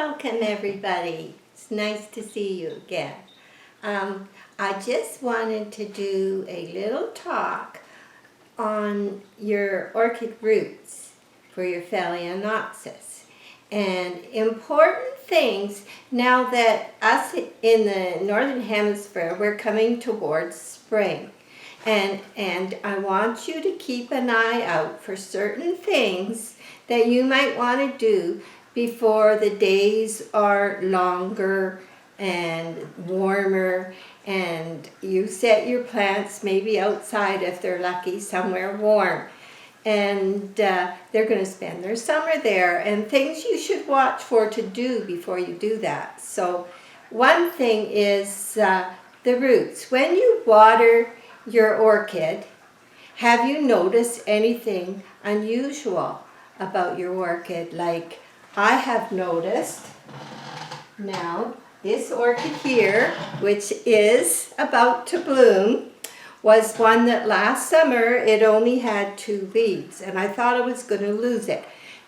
Welcome everybody. It's nice to see you again. I just wanted to do a little talk on your orchid roots for your Phalaenopsis. And important things now that us in the Northern Hemisphere, we're coming towards spring. And I want you to keep an eye out for certain things that you might want to do before the days are longer and warmer, and you set your plants maybe outside if they're lucky, somewhere warm. And they're going to spend their summer there, and things you should watch for to do before you do that. So one thing is the roots. When you water your orchid, have you noticed anything unusual about your orchid? Like I have noticed now, this orchid here, which is about to bloom, was one that last summer it only had 2 leaves, and I thought I was going to lose it.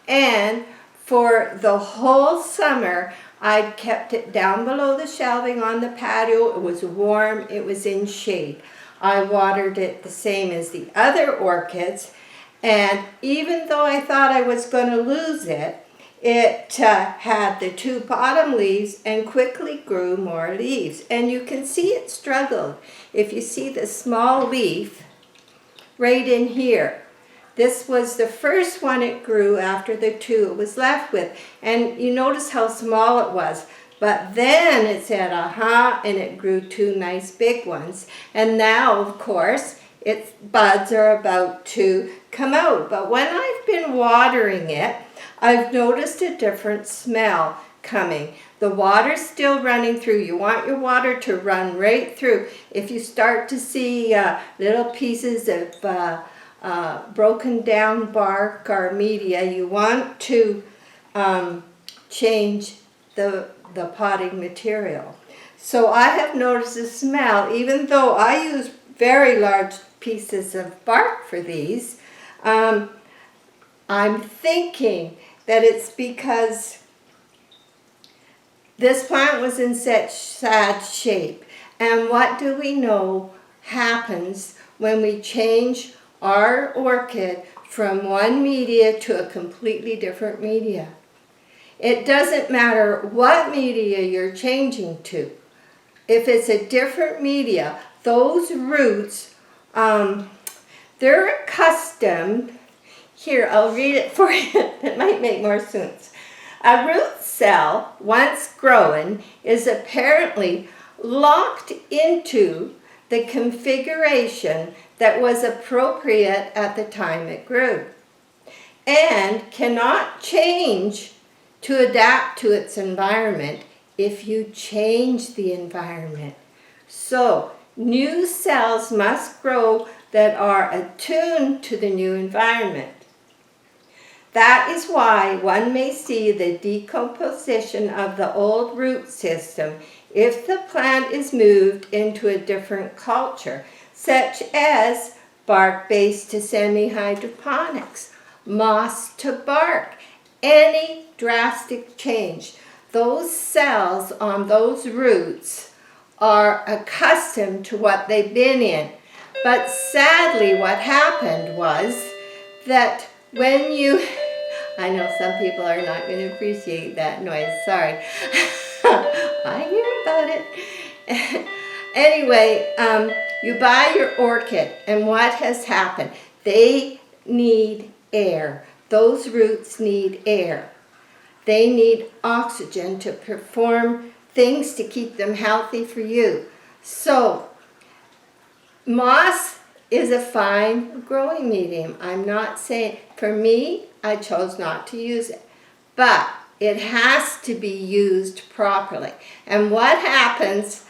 And for the whole summer, I kept it down below the shelving on the patio. It was warm, it was in shade. I watered it the same as the other orchids, and even though I thought I was going to lose it, it had the 2 bottom leaves and quickly grew more leaves. And you can see it struggled. If you see the small leaf right in here, this was the first one it grew after the 2 it was left with. And you notice how small it was. But then it said, aha, and it grew 2 nice big ones. And now, of course, its buds are about to come out. But when I've been watering it, I've noticed a different smell coming. The water's still running through. You want your water to run right through. If you start to see little pieces of broken down bark or media, you want to change the potting material. So I have noticed a smell, even though I use very large pieces of bark for these. I'm thinking that it's because this plant was in such sad shape. And what do we know happens when we change our orchid from one media to a completely different media? It doesn't matter what media you're changing to. If it's a different media, those roots, they're accustomed. Here, I'll read it for you. It might make more sense. A root cell, once growing, is apparently locked into the configuration that was appropriate at the time it grew, and cannot change to adapt to its environment if you change the environment. So, new cells must grow that are attuned to the new environment. That is why one may see the decomposition of the old root system if the plant is moved into a different culture, such as bark-based to semi-hydroponics, moss to bark, any drastic change. Those cells on those roots are accustomed to what they've been in. But sadly, what happened was that when you, I know some people are not going to appreciate that noise, sorry. I hear about it. Anyway, you buy your orchid, and what has happened? They need air. Those roots need air. They need oxygen to perform things to keep them healthy for you. So, moss is a fine growing medium. I'm not saying, for me, I chose not to use it. But it has to be used properly. And what happens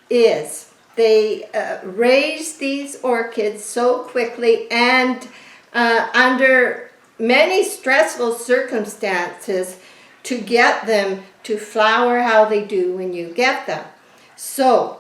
is they raise these orchids so quickly and under many stressful circumstances to get them to flower how they do when you get them. So,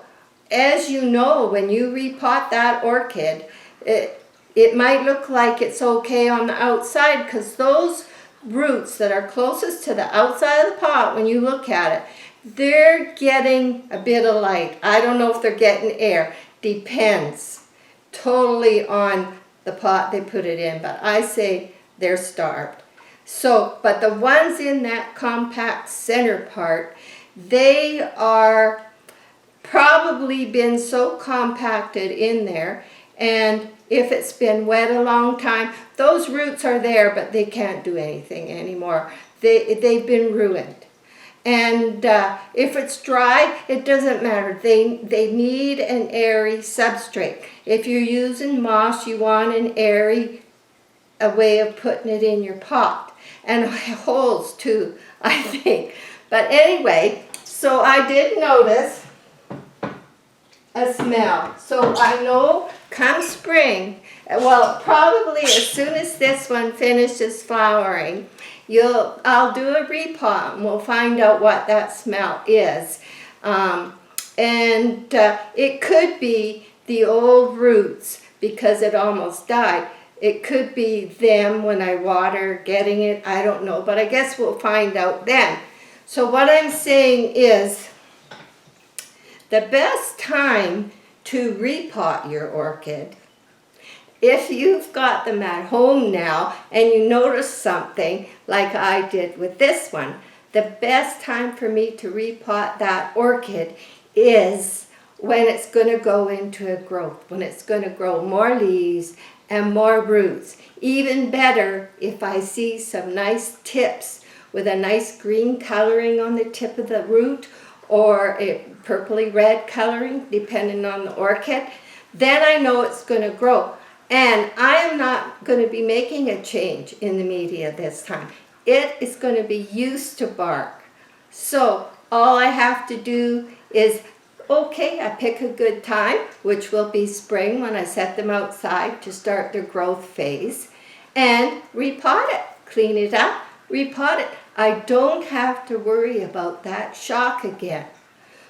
as you know, when you repot that orchid, it might look like it's okay on the outside because those roots that are closest to the outside of the pot, when you look at it, they're getting a bit of light. I don't know if they're getting air. Depends totally on the pot they put it in, but I say they're starved. So, but the ones in that compact center part, they are probably been so compacted in there, and if it's been wet a long time, those roots are there, but they can't do anything anymore. They've been ruined. And if it's dry, it doesn't matter. They need an airy substrate. If you're using moss, you want an airy way of putting it in your pot. And holes too, I think. But anyway, so I did notice a smell. So I know come spring, well, probably as soon as this one finishes flowering, I'll do a repot and we'll find out what that smell is. It could be the old roots because it almost died. It could be them when I water getting it, I don't know, but I guess we'll find out then. So what I'm saying is the best time to repot your orchid, if you've got them at home now and you notice something like I did with this one, the best time for me to repot that orchid is when it's going to go into a growth, when it's going to grow more leaves and more roots. Even better if I see some nice tips with a nice green coloring on the tip of the root, or a purpley red coloring, depending on the orchid, then I know it's going to grow. And I am not going to be making a change in the media this time. It is going to be used to bark. So all I have to do is, okay, I pick a good time, which will be spring when I set them outside to start their growth phase, and repot it, clean it up, repot it. I don't have to worry about that shock again.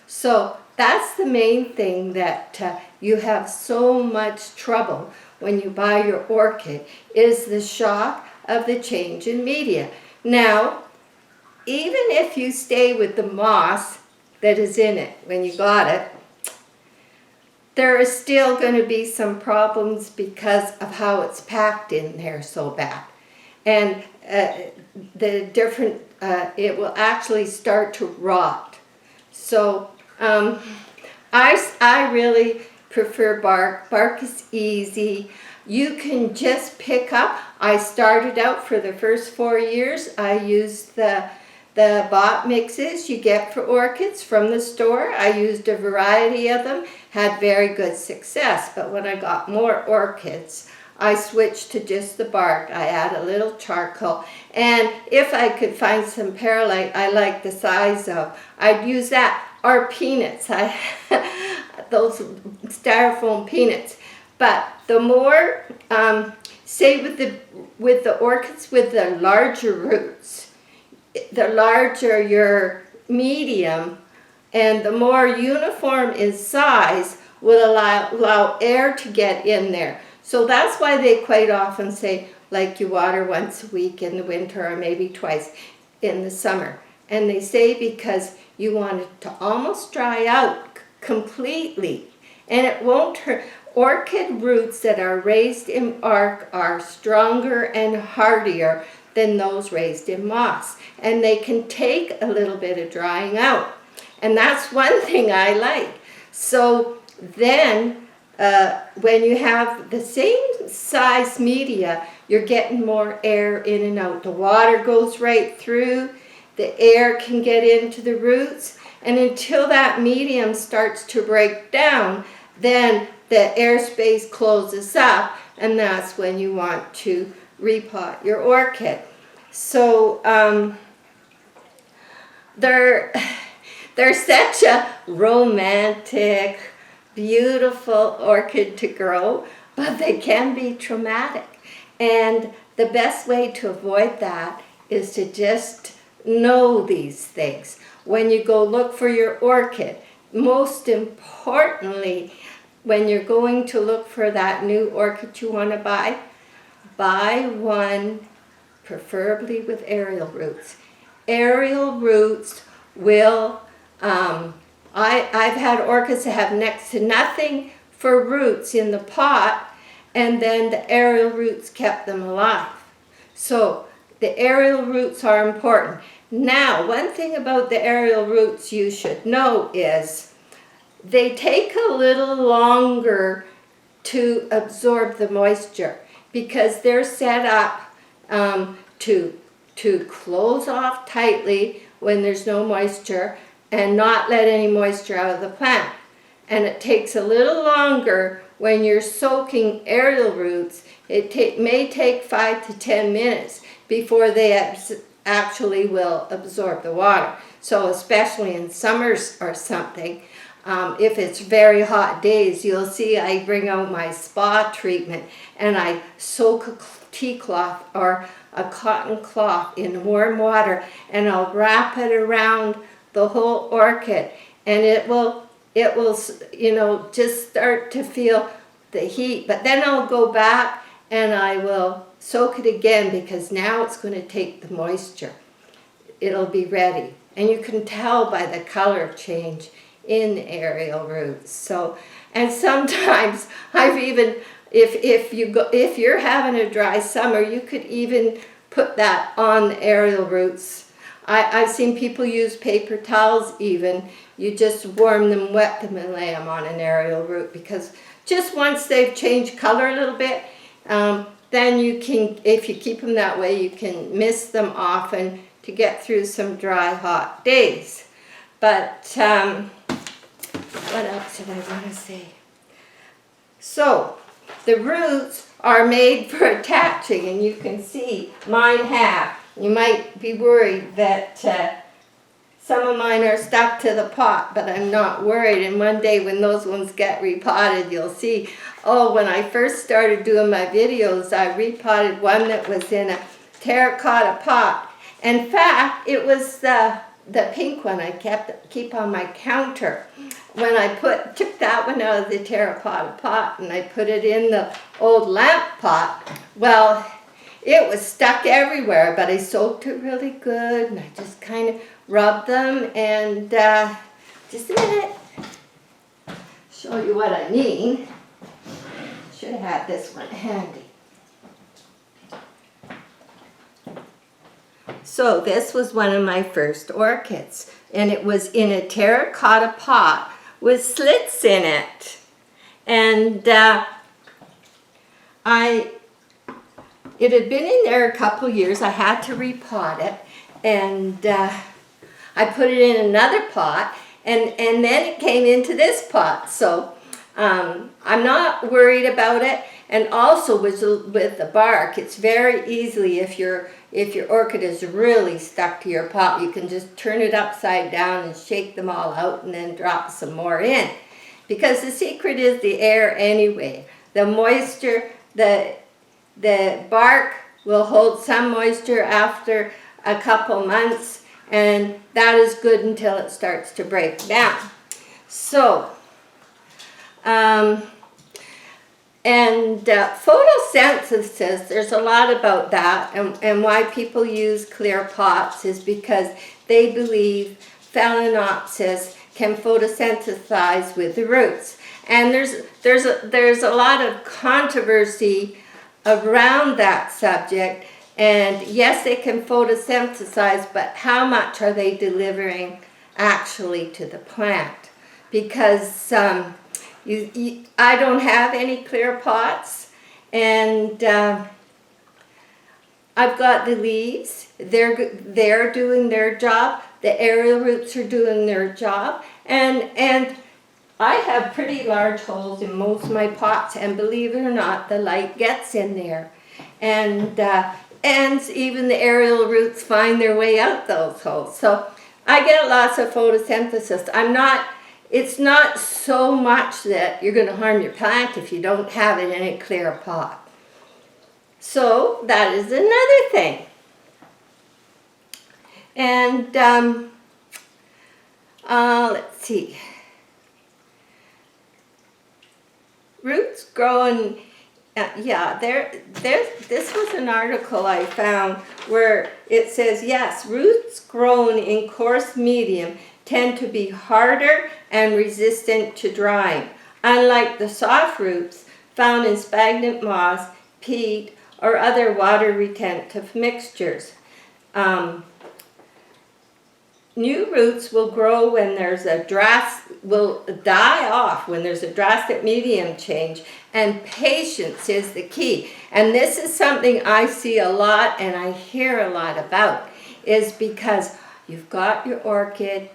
So that's the main thing that you have so much trouble when you buy your orchid, is the shock of the change in media. Now, even if you stay with the moss that is in it when you got it, there is still going to be some problems because of how it's packed in there so bad. And it will actually start to rot. So I really prefer bark. Bark is easy. You can just pick up. I started out for the first 4 years. I used the bot mixes you get for orchids from the store. I used a variety of them, had very good success. But when I got more orchids, I switched to just the bark. I add a little charcoal. And if I could find some perlite I like the size of, I'd use that. Or peanuts. Those styrofoam peanuts. But the more, say with the orchids with the larger roots, the larger your medium, and the more uniform in size will allow air to get in there. So that's why they quite often say, like, you water once a week in the winter or maybe twice in the summer. And they say because you want it to almost dry out completely, and it won't hurt. Orchid roots that are raised in bark are stronger and hardier than those raised in moss, and they can take a little bit of drying out, and that's one thing I like. So then when you have the same size media, you're getting more air in and out. The water goes right through, the air can get into the roots, and until that medium starts to break down, then the airspace closes up, and that's when you want to repot your orchid. So they're such a romantic, beautiful orchid to grow, but they can be traumatic. And the best way to avoid that is to just know these things. When you go look for your orchid, most importantly, when you're going to look for that new orchid you want to buy one preferably with aerial roots. Aerial roots will, I've had orchids that have next to nothing for roots in the pot, and then the aerial roots kept them alive. So the aerial roots are important. Now, one thing about the aerial roots you should know is they take a little longer to absorb the moisture because they're set up to close off tightly when there's no moisture and not let any moisture out of the plant. And it takes a little longer when you're soaking aerial roots. It may take 5 to 10 minutes before they actually will absorb the water. So especially in summers or something, if it's very hot days, you'll see I bring out my spa treatment and I soak a tea cloth or a cotton cloth in warm water, and I'll wrap it around the whole orchid, and it will just start to feel the heat. But then I'll go back and I will soak it again because now it's going to take the moisture. It'll be ready, and you can tell by the color change in the aerial roots. So, and sometimes I've even, if you're having a dry summer, you could even put that on the aerial roots. I've seen people use paper towels even. You just warm them, wet them, and lay them on an aerial root, because just once they've changed color a little bit, then you can, if you keep them that way, you can mist them often to get through some dry, hot days. But what else did I want to say? So, the roots are made for attaching, and you can see mine have. You might be worried that some of mine are stuck to the pot, but I'm not worried. And one day when those ones get repotted, you'll see. Oh, when I first started doing my videos, I repotted one that was in a terracotta pot. In fact, it was the pink one I keep on my counter. When I took that one out of the terracotta pot and I put it in the old lamp pot, well, it was stuck everywhere, but I soaked it really good and I just kind of rubbed them, and just a minute, show you what I mean. Should have had this one handy. So this was one of my first orchids, and it was in a terracotta pot with slits in it. And it had been in there a couple years. I had to repot it, and I put it in another pot, and then it came into this pot. So I'm not worried about it. And also with the bark, it's very easily, if your orchid is really stuck to your pot, you can just turn it upside down and shake them all out and then drop some more in. Because the secret is the air anyway. The moisture, the bark will hold some moisture after a couple months, and that is good until it starts to break down. So, photosynthesis, there's a lot about that, and why people use clear pots is because they believe Phalaenopsis can photosynthesize with the roots. And there's a lot of controversy around that subject, and yes, they can photosynthesize, but how much are they delivering actually to the plant? Because I don't have any clear pots, and I've got the leaves. They're doing their job. The aerial roots are doing their job, and I have pretty large holes in most of my pots, and believe it or not, the light gets in there, and even the aerial roots find their way out those holes. So I get lots of photosynthesis. It's not so much that you're going to harm your plant if you don't have it in a clear pot. So that is another thing. And let's see. Roots growing Yeah, this was an article I found where it says, yes, roots grown in coarse medium tend to be harder and resistant to drying, unlike the soft roots found in sphagnum moss, peat, or other water retentive mixtures. New roots will grow when there's a will die off when there's a drastic medium change, and patience is the key. And this is something I see a lot and I hear a lot about, is because you've got your orchid,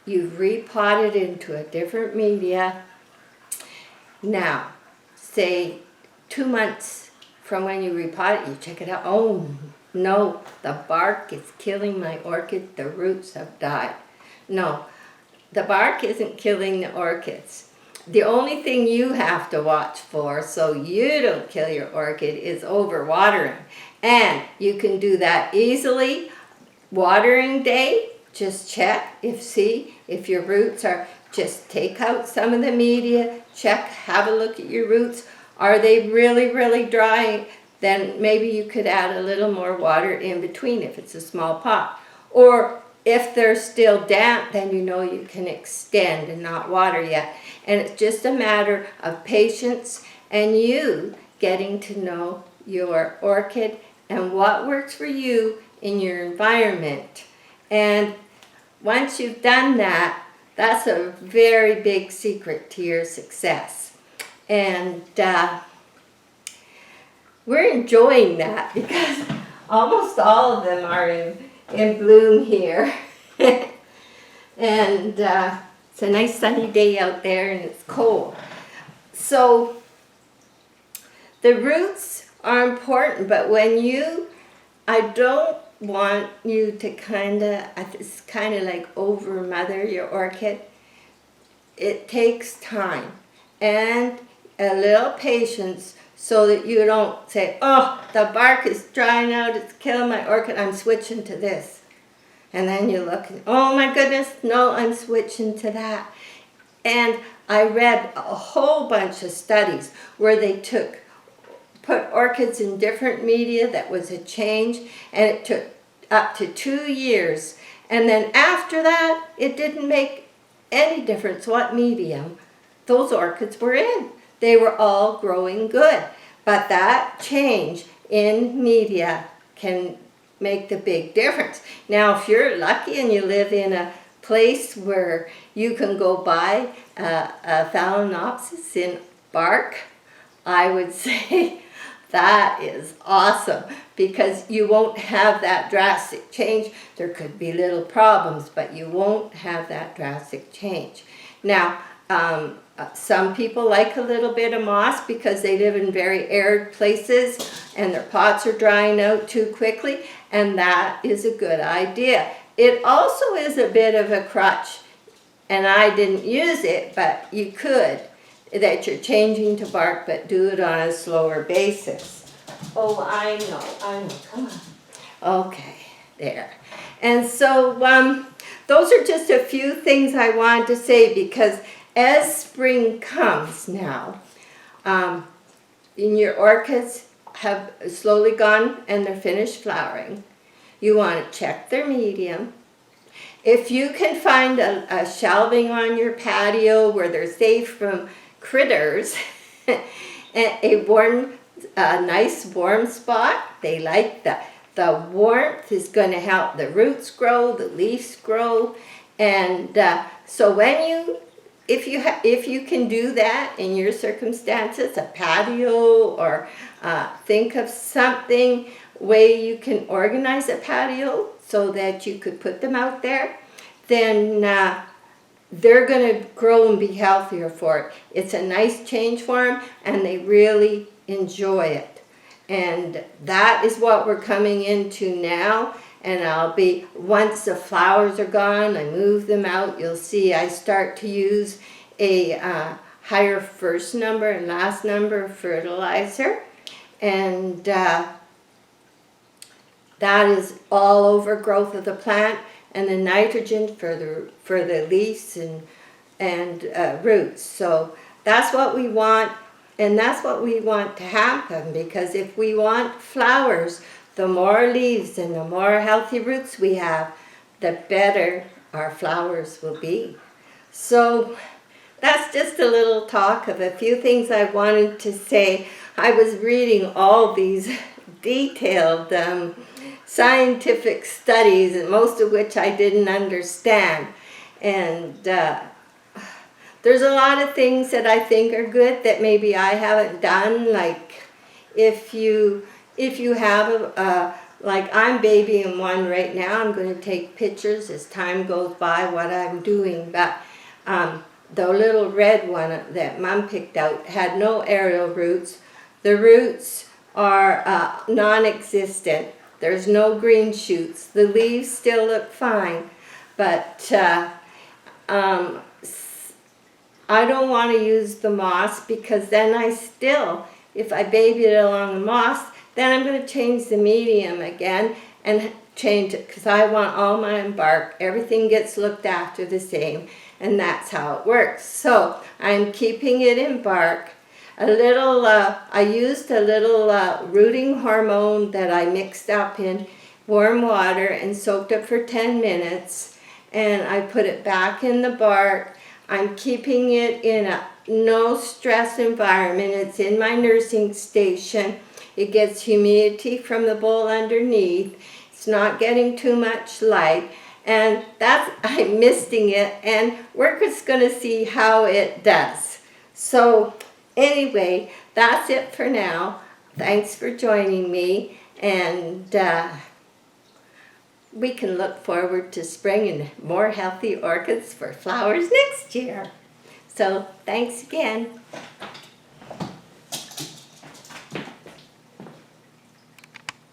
you've repotted into a different media. Now, say 2 months from when you repot it, you check it out. Oh, no, the bark is killing my orchid. The roots have died. No, the bark isn't killing the orchids. The only thing you have to watch for so you don't kill your orchid is overwatering. And you can do that easily. Watering day, just check see if your roots are, just take out some of the media, check, have a look at your roots. Are they really, really dry? Then maybe you could add a little more water in between if it's a small pot. Or if they're still damp, then you know you can extend and not water yet. And it's just a matter of patience and you getting to know your orchid and what works for you in your environment. And once you've done that, that's a very big secret to your success. And we're enjoying that because almost all of them are in bloom here. And it's a nice sunny day out there and it's cold. So the roots are important, but I don't want you to it's kind of like over mother your orchid. It takes time and a little patience, so that you don't say, oh, the bark is drying out, it's killing my orchid, I'm switching to this. And then you look, and, oh my goodness, no, I'm switching to that. And I read a whole bunch of studies where they put orchids in different media. That was a change, and it took up to 2 years. And then after that, it didn't make any difference what medium those orchids were in. They were all growing good. But that change in media can make the big difference. Now, if you're lucky and you live in a place where you can go buy a Phalaenopsis in bark, I would say that is awesome because you won't have that drastic change. There could be little problems, but you won't have that drastic change. Now, some people like a little bit of moss because they live in very arid places and their pots are drying out too quickly, and that is a good idea. It also is a bit of a crutch, and I didn't use it, but you could, that you're changing to bark, but do it on a slower basis. Oh, I know, come on. Okay, there. And so those are just a few things I wanted to say, because as spring comes now, and your orchids have slowly gone and they're finished flowering, you want to check their medium. If you can find a shelving on your patio where they're safe from critters, a nice warm spot, they like that. The warmth is going to help the roots grow, the leaves grow, and so if you can do that in your circumstances, a patio, or think of something way you can organize a patio so that you could put them out there, then they're going to grow and be healthier for it. It's a nice change for them, and they really enjoy it. And that is what we're coming into now. And once the flowers are gone, I move them out. You'll see I start to use a higher first number and last number fertilizer. And that is all over growth of the plant, and the nitrogen for the leaves and roots. So that's what we want. And that's what we want to happen, because if we want flowers, the more leaves and the more healthy roots we have, the better our flowers will be. So that's just a little talk of a few things I wanted to say. I was reading all these detailed scientific studies, and most of which I didn't understand. And there's a lot of things that I think are good that maybe I haven't done. Like if you have like I'm babying one right now. I'm going to take pictures as time goes by what I'm doing. But the little red one that Mom picked out had no aerial roots. The roots are non-existent. There's no green shoots. The leaves still look fine, but I don't want to use the moss, because then if I baby it along the moss, then I'm going to change the medium again and change it, because I want all my bark. Everything gets looked after the same, and that's how it works. So I'm keeping it in bark. I used a little rooting hormone that I mixed up in warm water and soaked it for 10 minutes, and I put it back in the bark. I'm keeping it in a no stress environment. It's in my nursing station. It gets humidity from the bowl underneath. It's not getting too much light, and I'm misting it, and we're just going to see how it does. So anyway, that's it for now. Thanks for joining me, and we can look forward to spring and more healthy orchids for flowers next year. So thanks again.